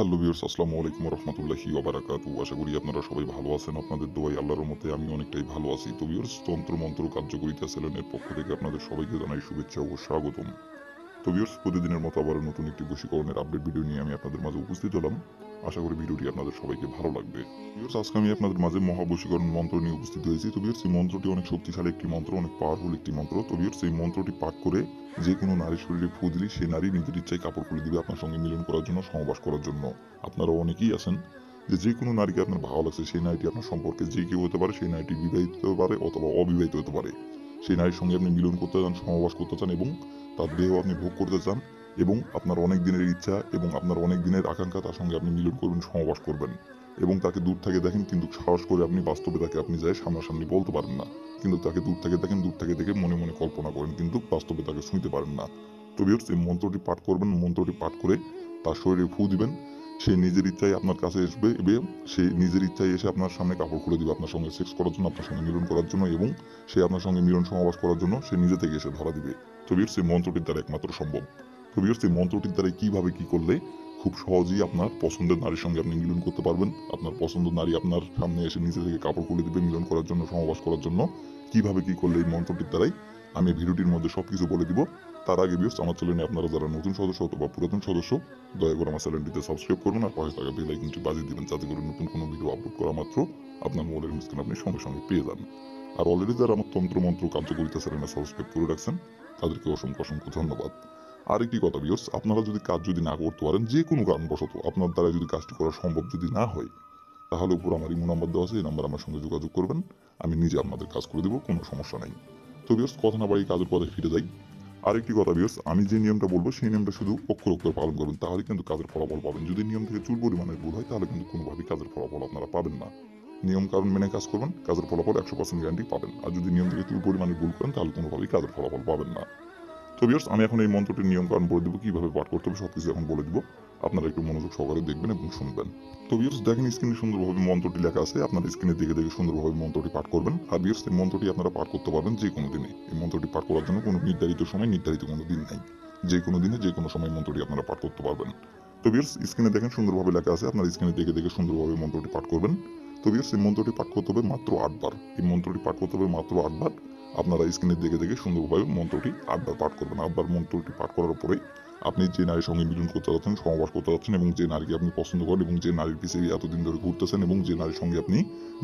Hello viewers, আসসালামু আলাইকুম ওয়া রাহমাতুল্লাহি ওয়া বারাকাতুহু। আশা করি আপনারা সবাই ভালো আছেন। আপনাদের দোয়ায় আল্লাহর রহমতে আমি অনেকটাই ভালো আছি। তো ভিউয়ার্স, তন্ত্র মন্ত্র কার্যকরিতা চ্যানেলের পক্ষ থেকে আপনাদের সবাইকে জানাই শুভেচ্ছা ও স্বাগতম। তো ভিউয়ার্স, প্রতিদিনের মতো আবার নতুন একটি বশীকরণের আপডেট ভিডিও নিয়ে আমি আপনাদের মাঝে উপস্থিত হলাম। আশা করি ভিডিওটি আপনাদের সবাইকে ভালো লাগবে। ভিউয়ার্স, আজকে আমি আপনাদের মাঝে মহাবশীকরণ মন্ত্র নিয়ে উপস্থিত হয়েছি। তো ভিউয়ার্স, এই মন্ত্রটি অনেক শক্তিশালী একটি মন্ত্র, অনেক পাওয়ারফুল একটি মন্ত্র। তো ভিউয়ার্স, এই মন্ত্রটি পাঠ করে যে কোনো নারীর শরীরে ফু দিলে সেই নারী নিজের ইচ্ছায় কাপড় খুলে দিবে আপনার সঙ্গে মিলন করার জন্য, সহবাস করার জন্য। আপনারা অনেকেই আছেন যে কোনো নারীকে আপনার ভালো লাগছে, সেই নারীটি আপনার সম্পর্কে যে কেউ হতে পারে, সেই নারীটি বিবাহিত হতে পারে অথবা অবিবাহিত হতে পারে। সেই নারীর সঙ্গে আপনি মিলন করতে চান, সহবাস করতে চান এবং তার দেহ আপনি ভোগ করতে চান এবং আপনার অনেক দিনের ইচ্ছা এবং আপনার অনেক দিনের আকাঙ্ক্ষা, তার সঙ্গে আপনি মিলন করবেন, সহবাস করবেন এবং তাকে দূর থেকে দেখেন, কিন্তু সাহস করে আপনি বাস্তবে তাকে আপনি যাই সামনাসামনি বলতে পারেন না। কিন্তু তাকে দূর থেকে দেখেন, দূর থেকে দেখে মনে মনে কল্পনা করেন, কিন্তু বাস্তবে তাকে ছুঁতে পারেন না। তো ভিউয়ার্স, এই মন্ত্রটি পাঠ করবেন। মন্ত্রটি পাঠ করে তার শরীরে ফু দিবেন। সে নিজের ইচ্ছায় আপনার কাছে আসবে এবং সে নিজের ইচ্ছায় এসে আপনার সামনে কাপড় খুলে দিবে আপনার সঙ্গে সেক্স করার জন্য, আপনার সঙ্গে মিলন করার জন্য এবং সে আপনার সঙ্গে মিলন সমাবাস করার জন্য সে নিজে থেকে এসে ধরা দিবে। তো ভিউয়ার্স, এই মন্ত্রটির দ্বারা একমাত্র সম্ভব। তো ভিউয়ার্স, এই মন্ত্রটির দ্বারা কিভাবে কি করলে খুব সহজেই আপনার পছন্দের নারীর সঙ্গে আপনি মিলন করতে পারবেন। আপনার পছন্দের নারী আপনার সামনে এসে নিজে থেকে কাপড় খুলে দিবে মিলন করার জন্য, সমাবাস করার জন্য। কিভাবে কি করলে এই মন্ত্রটির দ্বারাই আমি ভিডিওটির মধ্যে সবকিছু বলে দিব। তার আগে ভিউয়ার্স, আমার চ্যানেলে আপনারা যারা নতুন সদস্য অথবা পুরাতন সদস্য, দয়া করে আমার চ্যানেলটিতে সাবস্ক্রাইব করবেন আর পাশে থাকা বেল আইকনটি বাজিয়ে দিবেন, যাতে করে নতুন কোনো ভিডিও আপলোড করা মাত্র আপনার মোবাইলের স্ক্রিনে আপনি সঙ্গে সঙ্গে পেয়ে যান। আর অলরেডি যারা আমার তন্ত্রমন্ত্র কার্যকরিতা চ্যানেলে সাবস্ক্রাইব করে রাখছেন, তাদেরকে অসংখ্য অসংখ্য ধন্যবাদ। আরেকটি কথা ভিউয়ার্স, আপনারা যদি কাজ যদি না করতে পারেন, যে কোনো কারণবশত আপনার দ্বারা যদি কাজটি করা সম্ভব যদি না হয়, তাহলে উপর আমার ইমো নাম্বার দেওয়া আছে, এই নাম্বার আমার সঙ্গে যোগাযোগ করবেন। আমি নিজে আপনাদের কাজ করে দেবো, কোনো সমস্যা নাই। তো ভিউয়ার্স, কথা না বাড়িয়ে কাজের পথে ফিরে যাই। আরেকটি কথা ভিউয়ার্স, আমি যে নিয়মটা বলবো সেই নিয়মটা শুধু অক্ষর অক্ষর পালন করবেন, তাহলে কিন্তু কাজের ফলাফল পাবেন। যদি নিয়ম থেকে চুল পরিমাণের ভুল হয়, তাহলে কিন্তু কোনোভাবেই কাজের ফলাফল আপনারা পাবেন না। নিয়ম কারণ মেনে কাজ করবেন, কাজের ফলাফল 100% গ্যারান্টি পাবেন। আর যদি নিয়ম থেকে চুল পরিমাণের ভুল করেন, তাহলে কোনোভাবেই কাজের ফলাফল পাবেন না। তো ভিউয়ার্স, আমি এখন এই মন্ত্রটির নিয়ম কারণ বলে দেবো, কিভাবে পাঠ করতে হবে সবকিছু এখন বলে দিব। আপনারা একটু মনোযোগ সহকারে দেখবেন এবং শুনবেন। তো ভিউয়ার্স, দেখেন স্ক্রিনে সুন্দরভাবে মন্ত্রটি লেখা আছে, আপনারা স্ক্রিনে দেখে দেখে সুন্দরভাবে মন্ত্রটি পাঠ করবেন। আর ভিউয়ার্স, এই মন্ত্রটি আপনারা পাঠ করতে পারবেন যে কোনো দিনে। এই মন্ত্রটি পাঠ করার জন্য কোনো নির্ধারিত সময়, নির্ধারিত কোনো দিন নাই। যে কোনো দিনে যে কোনো সময় মন্ত্রটি আপনারা পাঠ করতে পারবেন। তো ভিউয়ার্স, স্ক্রিনে দেখেন সুন্দরভাবে লেখা আছে, আপনারা স্ক্রিনে দেখে দেখে সুন্দরভাবে মন্ত্রটি পাঠ করবেন। তো ভিউয়ার্স, এই মন্ত্রটি পাঠ করতে হবে মাত্র 8 বার। এই মন্ত্রটি পাঠ করতে হবে মাত্র 8 বার। আপনারা স্ক্রিনে দেখে দেখে সুন্দরভাবে মন্ত্রটি 8 বার পাঠ করবেন। 8 বার মন্ত্রটি পাঠ করার পরে আপনি যে নারীর সঙ্গে মিলন করতে যাচ্ছেন, সহবাস করতে যাচ্ছেন এবং যে নারীকে আপনি পছন্দ করেন এবং যে নারীর পিছিয়ে এতদিন ধরে ঘুরতেছেন এবং যে নারীর সঙ্গে আপনি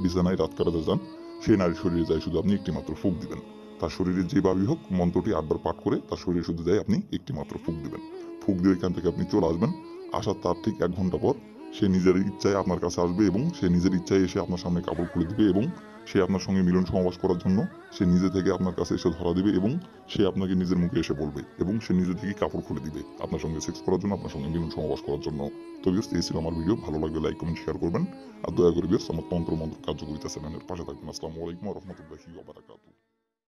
বিছানায় রাত কাটাতে যান, সেই নারীর শরীরে যাই শুধু আপনি একটি মাত্র ফুঁক দিবেন। তার শরীরে যেভাবেই হোক মন্ত্রটি 8 বার পাঠ করে তার শরীরে শুধু যাই আপনি একটি মাত্র ফুঁক দিবেন। ফুঁক দিয়ে এখান থেকে আপনি চলে আসবেন। আসার তার ঠিক 1 ঘন্টা পর সে নিজের ইচ্ছায় আপনার কাছে আসবে এবং সে নিজের ইচ্ছায় এসে আপনার সামনে কাপড় খুলে দিবে এবং সে আপনার সঙ্গে মিলন সমাবাস করার জন্য সে নিজে থেকে আপনার কাছে এসে ধরা দিবে এবং সে আপনাকে নিজের মুখে এসে বলবে এবং সে নিজে থেকে কাপড় খুলে দিবে আপনার সঙ্গে সেক্স করার জন্য, আপনার সঙ্গে মিলন সমাবাস করার জন্য। তো ভিউয়ার্স, এই ছিল আমার ভিডিও। ভালো লাগলে লাইক কমেন্ট শেয়ার করবেন আর দয়া করে ভিউয়ার্স আমার তন্ত্র মন্ত্র কার্যকরিতা চ্যানেলের পাশে থাকবেন। আসসালামু আলাইকুম ওয়া রাহমাতুল্লাহি ওয়া বারাকাতুহু।